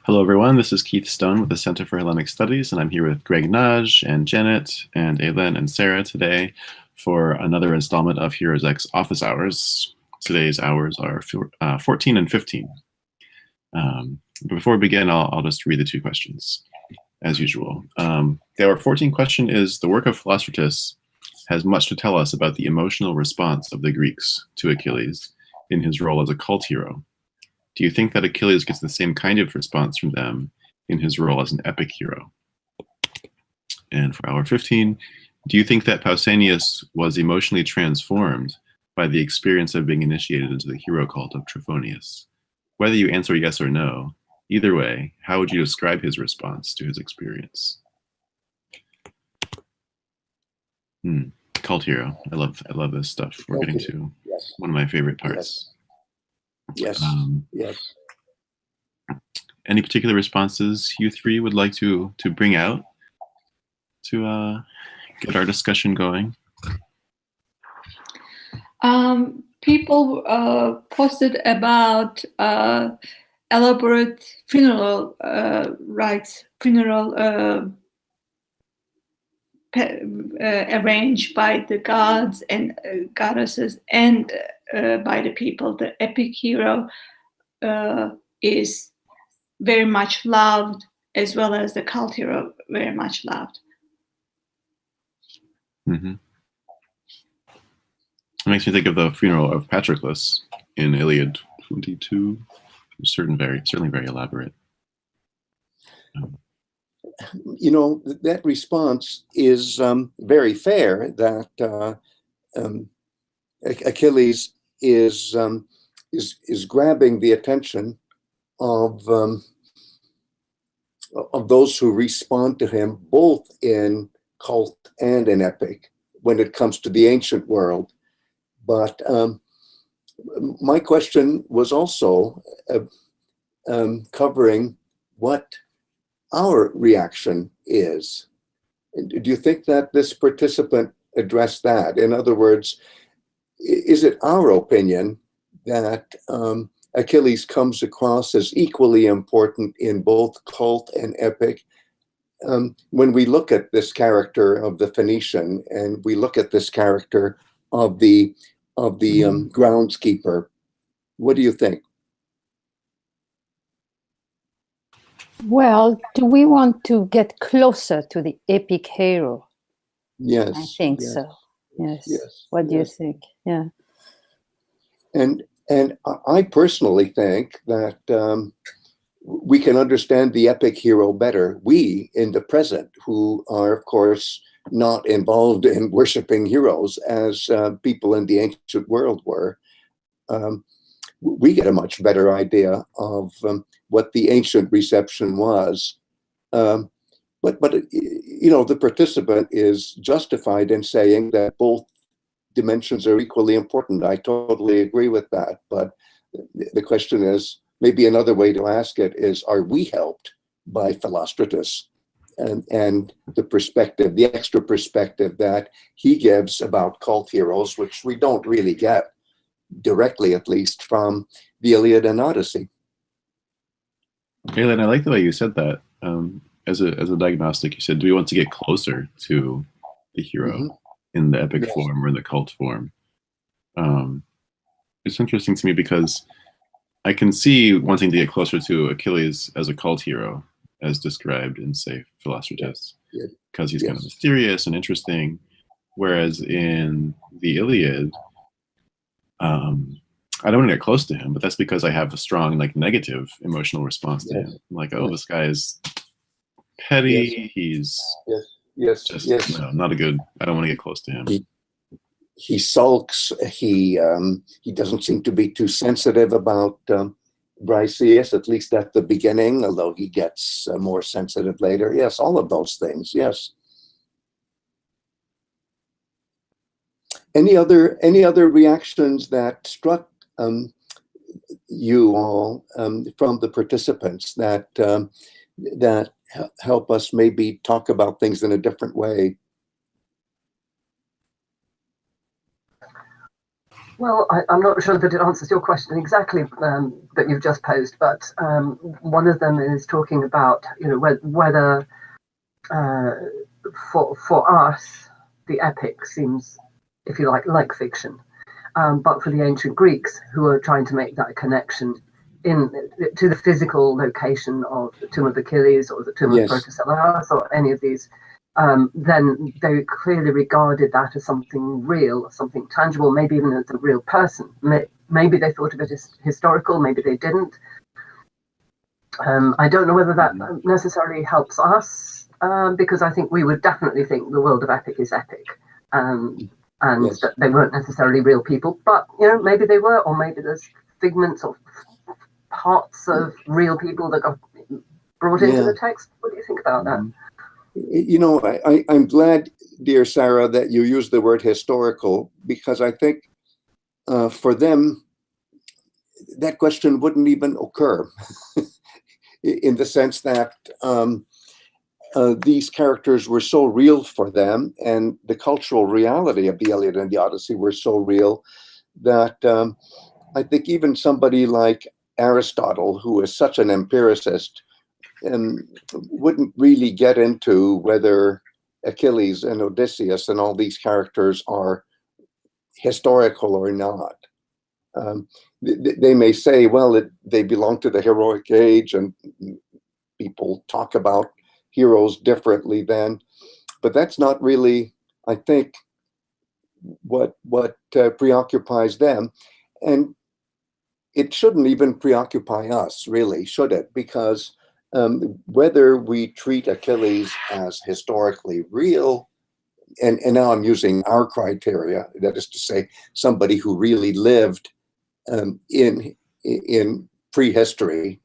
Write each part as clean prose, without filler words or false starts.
Hello, everyone. This is Keith Stone with the Center for Hellenic Studies, and I'm here with Greg Nagy and Janet and Aylin and Sarah today for another installment of HeroesX Office Hours. Today's hours are 14 and 15. Before we begin, I'll just read the two questions, as usual. The hour 14 question is, the work of Philostratus has much to tell us about the emotional response of the Greeks to Achilles in his role as a cult hero. Do you think that Achilles gets the same kind of response from them in his role as an epic hero? And for hour 15, do you think that Pausanias was emotionally transformed by the experience of being initiated into the hero cult of Trophonios? Whether you answer yes or no, either way, how would you describe his response to his experience? Cult hero. I love this stuff. We're getting to one of my favorite parts. Yes. Yes. Any particular responses you three would like to bring out to get our discussion going? People posted about elaborate funeral rites, arranged by the gods and goddesses and by the people. The epic hero is very much loved, as well as the cult hero very much loved. Mm-hmm. It makes me think of the funeral of Patroclus in Iliad 22. Certainly very elaborate. You know, that response is very fair, that Achilles is grabbing the attention of those who respond to him, both in cult and in epic, when it comes to the ancient world. But my question was also covering what our reaction is. Do you think that this participant addressed that? In other words, is it our opinion that Achilles comes across as equally important in both cult and epic? When we look at this character of the Phoenician, and we look at this character of the groundskeeper, what do you think? Well, do we want to get closer to the epic hero? Yes. I think so. Yes. What do you think? Yeah. And I personally think that we can understand the epic hero better, we in the present, who are, of course, not involved in worshiping heroes as people in the ancient world were. We get a much better idea of what the ancient reception was. But you know, the participant is justified in saying that both dimensions are equally important. I totally agree with that. But the question is, maybe another way to ask it is, are we helped by Philostratus and the perspective, the extra perspective that he gives about cult heroes, which we don't really get directly, at least, from the Iliad and Odyssey? Aylin, I like the way you said that. As a diagnostic, you said, do we want to get closer to the hero in the epic form or in the cult form? It's interesting to me because I can see wanting to get closer to Achilles as a cult hero, as described in, say, Philostratus, because he's kind of mysterious and interesting. Whereas in the Iliad, I don't want to get close to him, but that's because I have a strong, like, negative emotional response to him. I'm like, oh, this guy is petty. He's just not a good. I don't want to get close to him. He sulks. He doesn't seem to be too sensitive about Briseis, at least at the beginning, although he gets more sensitive later. Yes, all of those things. Yes. Any other reactions that struck you all from the participants that help us maybe talk about things in a different way? Well, I'm not sure that it answers your question exactly that you've just posed, but one of them is talking about, whether for us the epic seems, if you like fiction, but for the ancient Greeks who are trying to make that connection to the physical location of the tomb of Achilles or the tomb of Protoselus or any of these. Then they clearly regarded that as something real, something tangible, maybe even as a real person. Maybe they thought of it as historical, maybe they didn't. I don't know whether that necessarily helps us, because I think we would definitely think the world of epic is epic, and that they weren't necessarily real people. But maybe they were, or maybe there's figments or parts of real people that got brought into the text. What do you think about that? I'm glad, dear Sarah, that you used the word historical, because I think for them, that question wouldn't even occur in the sense that these characters were so real for them, and the cultural reality of the Iliad and the Odyssey were so real that I think even somebody like Aristotle, who is such an empiricist, wouldn't really get into whether Achilles and Odysseus and all these characters are historical or not. They may say, well, they belong to the heroic age and people talk about heroes differently then, but that's not really, I think, what preoccupies them. And it shouldn't even preoccupy us, really, should it? Because whether we treat Achilles as historically real, and now I'm using our criteria, that is to say, somebody who really lived in prehistory,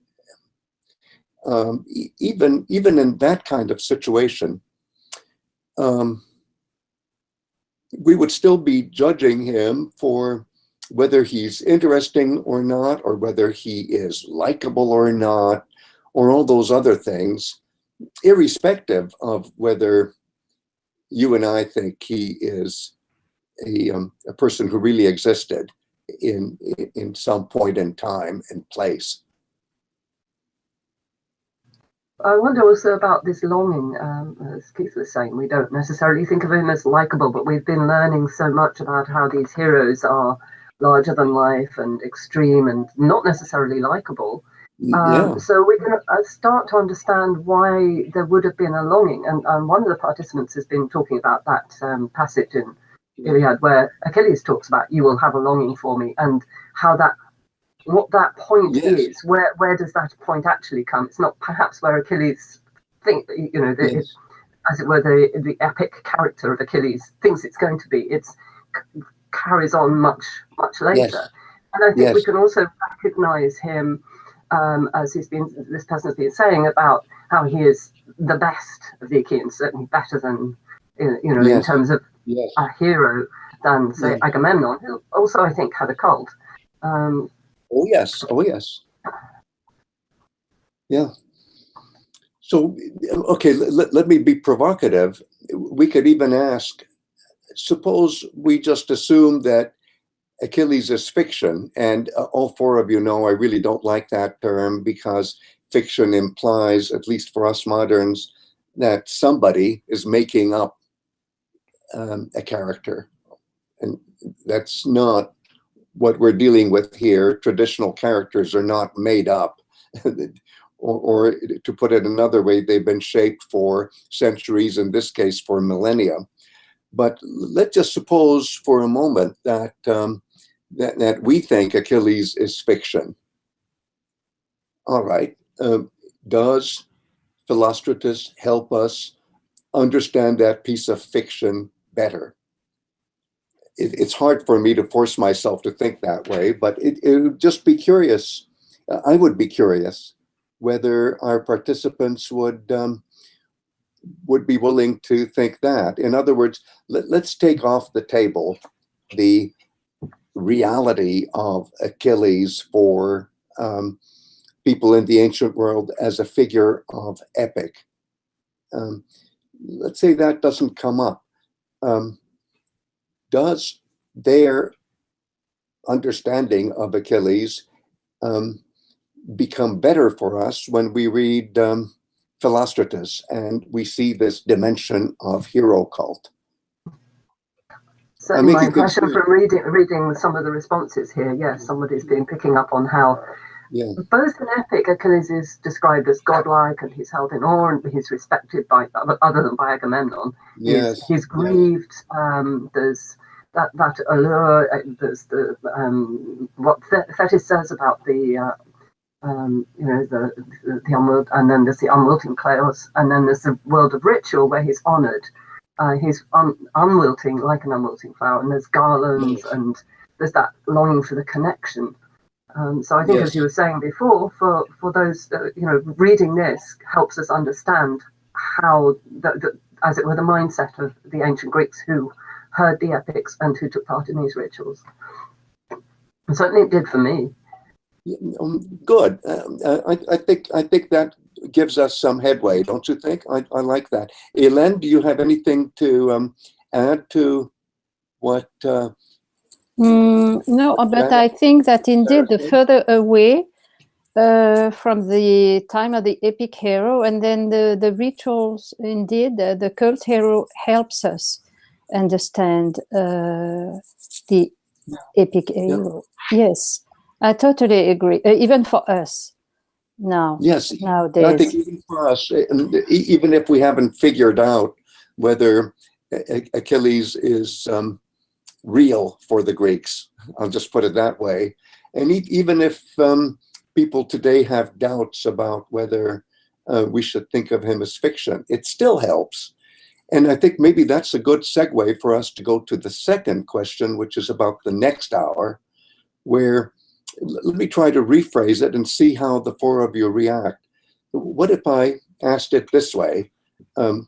even in that kind of situation, we would still be judging him for whether he's interesting or not, or whether he is likable or not, or all those other things, irrespective of whether you and I think he is a person who really existed in some point in time and place. I wonder also about this longing, as Keith was saying. We don't necessarily think of him as likable, but we've been learning so much about how these heroes are larger than life and extreme and not necessarily likable. So we can start to understand why there would have been a longing. And one of the participants has been talking about that passage in Iliad where Achilles talks about, you will have a longing for me, and how what that point is, where does that point actually come? It's not perhaps where Achilles as it were, the epic character of Achilles thinks it's going to be. It's carries on much later. And I think we can also recognize him, as this person has been saying, about how he is the best of the Achaeans, certainly better than in terms of a hero than say Agamemnon, who also I think had a cult. Oh yes. Yeah. So, okay, let me be provocative. We could even ask, suppose we just assume that Achilles is fiction, and all four of you know I really don't like that term, because fiction implies, at least for us moderns, that somebody is making up a character. And that's not what we're dealing with here. Traditional characters are not made up. Or to put it another way, they've been shaped for centuries, in this case for millennia. But let's just suppose for a moment that that we think Achilles is fiction. All right. Does Philostratus help us understand that piece of fiction better? It's hard for me to force myself to think that way, but it would just be curious. I would be curious whether our participants would be willing to think that. In other words, let's take off the table the reality of Achilles for people in the ancient world as a figure of epic. Let's say that doesn't come up. Does their understanding of Achilles become better for us when we read Philostratus and we see this dimension of hero cult. Certainly, my impression from reading some of the responses here, yes, somebody's been picking up on how both in epic, Achilles is described as godlike and he's held in awe and he's respected by, other than by Agamemnon. Yes. He's grieved. There's that allure. There's the what Thetis says about the the unwilt, and then there's the unwilting Kleos, and then there's the world of ritual where he's honoured. He's unwilting, like an unwilting flower, and there's garlands, and there's that longing for the connection. So I think, as you were saying before, for those reading this helps us understand how, as it were, the mindset of the ancient Greeks who heard the epics and who took part in these rituals. And certainly it did for me. Good. I think that gives us some headway, don't you think? I like that. Elen, do you have anything to add to what? No, but I think that indeed the further away from the time of the epic hero, and then the rituals, indeed, the cult hero helps us understand the epic hero. Yes, I totally agree. Even for us now. Yes, nowadays. I think even for us, even if we haven't figured out whether Achilles is real for the Greeks, I'll just put it that way. And even if people today have doubts about whether we should think of him as fiction, it still helps. And I think maybe that's a good segue for us to go to the second question, which is about the next hour, where let me try to rephrase it and see how the four of you react. What if I asked it this way? Do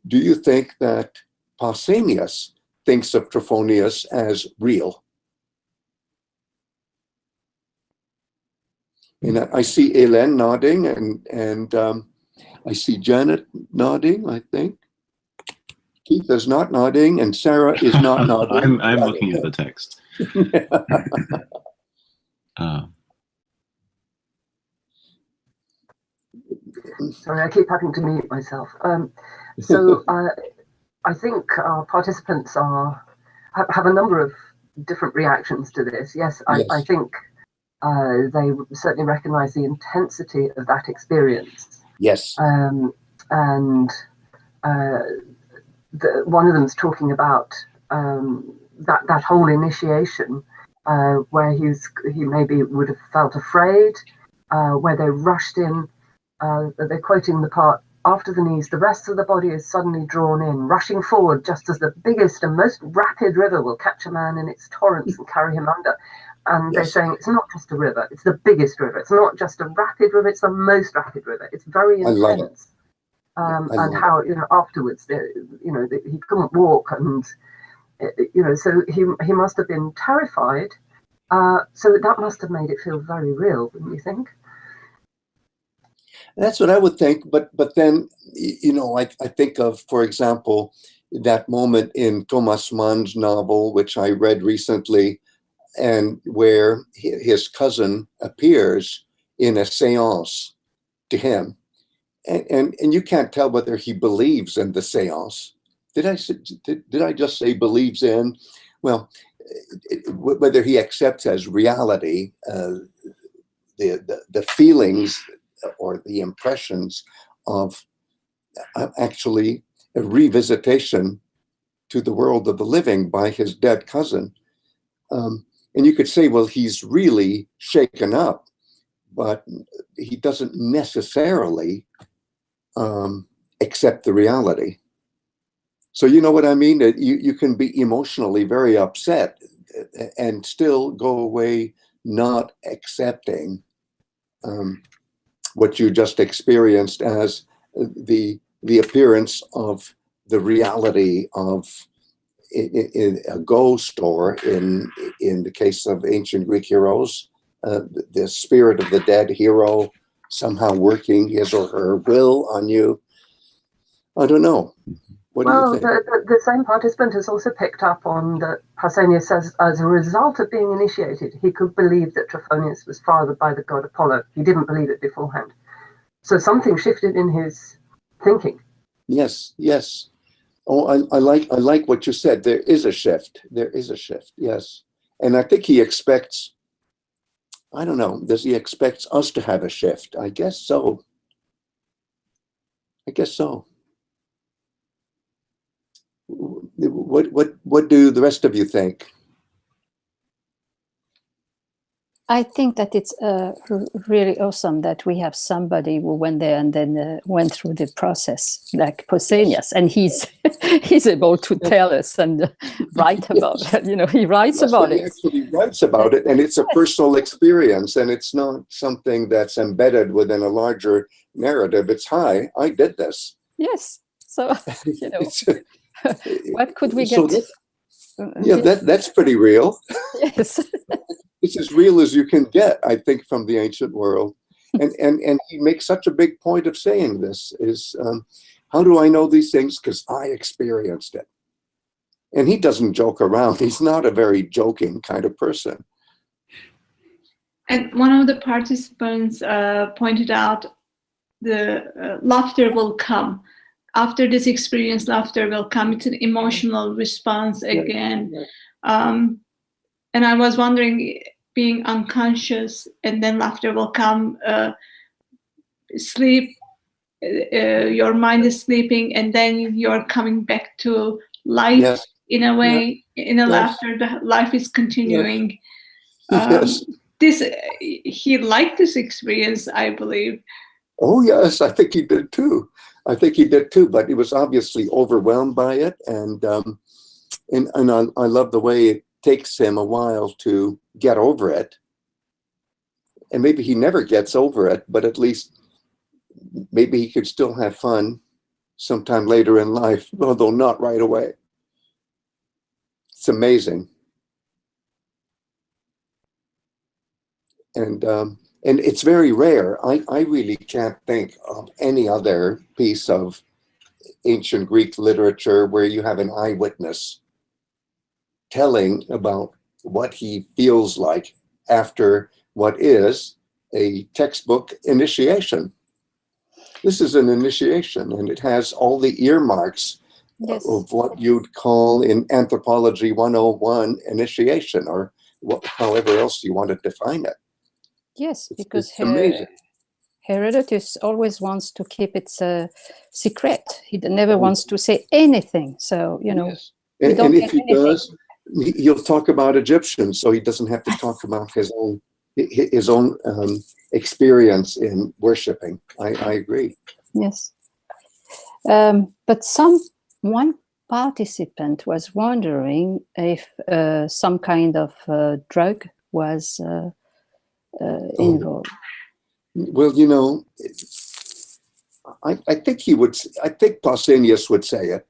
you think that Pausanias thinks of Trophonios as real? And I see Elen nodding, and I see Janet nodding, I think. Keith is not nodding, and Sarah is not nodding. I'm looking at the text. Sorry, I keep having to mute myself. So I think our participants have a number of different reactions to this. Yes, I think they certainly recognize the intensity of that experience. Yes. And one of them is talking about that whole initiation, where he maybe would have felt afraid, where they rushed in. They're quoting the part, after the knees, the rest of the body is suddenly drawn in, rushing forward just as the biggest and most rapid river will catch a man in its torrents and carry him under. And they're saying it's not just a river, it's the biggest river. It's not just a rapid river, it's the most rapid river. It's very intense. And how, afterwards, he couldn't walk, and, so he must have been terrified. So that must have made it feel very real, wouldn't you think? That's what I would think, but then, I think of, for example, that moment in Thomas Mann's novel, which I read recently, and where his cousin appears in a seance to him, and you can't tell whether he believes in the seance. Did I just say believes in? Well, whether he accepts as reality the feelings or the impressions of actually a revisitation to the world of the living by his dead cousin. And you could say, well, he's really shaken up, but he doesn't necessarily accept the reality. So you know what I mean? You can be emotionally very upset and still go away not accepting what you just experienced as the appearance of the reality of in a ghost, or in the case of ancient Greek heroes, the spirit of the dead hero somehow working his or her will on you. I don't know. What do you think? The same participant has also picked up on that Pausanias says, as a result of being initiated, he could believe that Trophonios was fathered by the god Apollo. He didn't believe it beforehand. So something shifted in his thinking. Yes, yes. Oh, I like what you said. There is a shift. There is a shift. Yes, and I think he expects. I don't know. Does he expect us to have a shift? I guess so. I guess so. What do the rest of you think? I think that it's really awesome that we have somebody who went there and then went through the process, like Pausanias, and he's he's able to tell us and write about it. You know, he writes about it. He actually writes about it, and it's a personal experience, and it's not something that's embedded within a larger narrative. It's, hi, I did this. Yes. So, you know, what could we get? Yeah, that's pretty real. Yes. It's as real as you can get, I think, from the ancient world. And he makes such a big point of saying this is, how do I know these things? Because I experienced it. And he doesn't joke around. He's not a very joking kind of person. And one of the participants pointed out the laughter will come. After this experience, laughter will come. It's an emotional response again. And I was wondering, being unconscious and then laughter will come, sleep, your mind is sleeping and then you're coming back to life. Yes. In a way, in a laughter, the life is continuing. Yes. He liked this experience, I believe. Oh, yes, I think he did too. But he was obviously overwhelmed by it. And I love the way it takes him a while to get over it. And maybe he never gets over it, but at least maybe he could still have fun sometime later in life, although not right away. It's amazing. And it's very rare. I really can't think of any other piece of ancient Greek literature where you have an eyewitness telling about what he feels like after what is a textbook initiation. This is an initiation, and it has all the earmarks of what you'd call in Anthropology 101 initiation, or however else you want to define it. Yes, because it's amazing. Herodotus always wants to keep it secret. He never wants to say anything. So, you know, yes. And if he does, he'll talk about Egyptians, so he doesn't have to talk about his own experience in worshiping. I agree. Yes. But one participant was wondering if some kind of drug was involved. Well, you know, I think Pausanias would say it.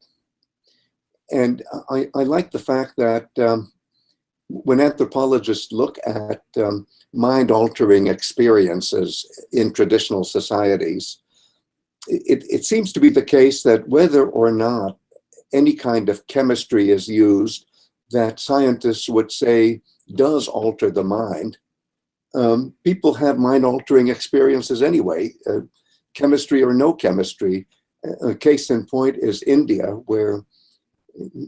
And I like the fact that when anthropologists look at mind-altering experiences in traditional societies, it seems to be the case that whether or not any kind of chemistry is used that scientists would say does alter the mind, people have mind-altering experiences anyway, chemistry or no chemistry. A case in point is India, where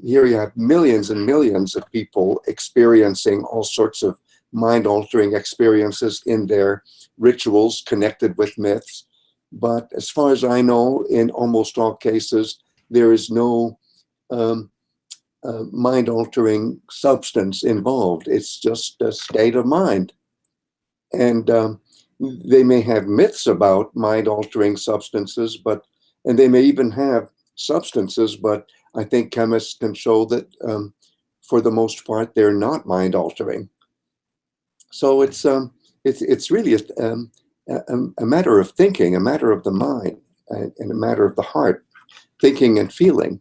here you have millions and millions of people experiencing all sorts of mind-altering experiences in their rituals connected with myths. But as far as I know, in almost all cases, there is no mind-altering substance involved. It's just a state of mind. And they may have myths about mind-altering substances, and they may even have substances, but I think chemists can show that for the most part, they're not mind-altering. So it's really a matter of thinking, a matter of the mind, and a matter of the heart, thinking and feeling.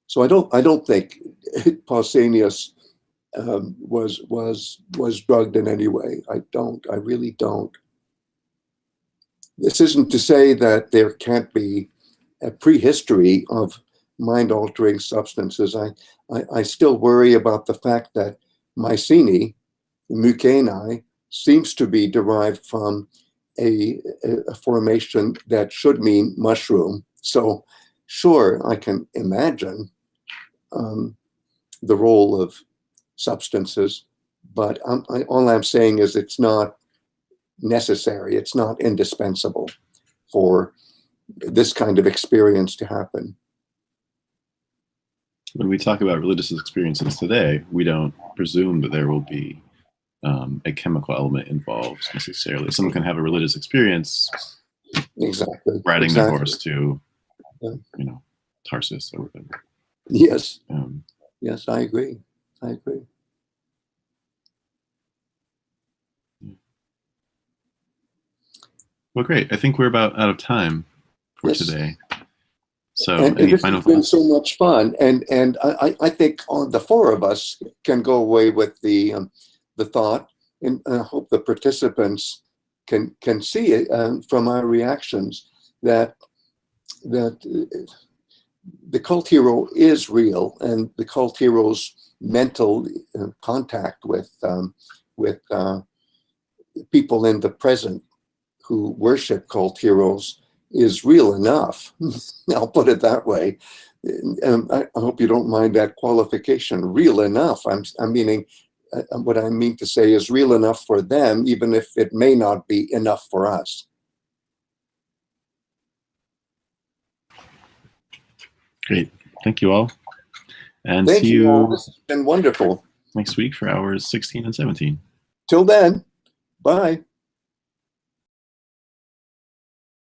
So I don't think Pausanias was drugged in any way. I really don't. This isn't to say that there can't be a prehistory of mind-altering substances. I still worry about the fact that Mycene, Mucani, seems to be derived from a formation that should mean mushroom. So sure, I can imagine the role of substances, but all I'm saying is it's not necessary, it's not indispensable for this kind of experience to happen. When we talk about religious experiences today, we don't presume that there will be a chemical element involved necessarily. Someone can have a religious experience, Exactly. riding their horse to, Tarsus or whatever. Yes. Yes, I agree. I agree. Well, great. I think we're about out of time for today. So, and any this final has been thoughts? so much fun, and I think the four of us can go away with the thought, and I hope the participants can see it from our reactions that the cult hero is real, and the cult hero's mental contact with people in the present who worship cult heroes is real enough. I'll put it that way. I hope you don't mind that qualification. Real enough. I'm meaning what I mean to say is real enough for them, even if it may not be enough for us. Great. Thank you all. And Thank see you all. you This has been wonderful. next week for hours 16 and 17. Till then, bye.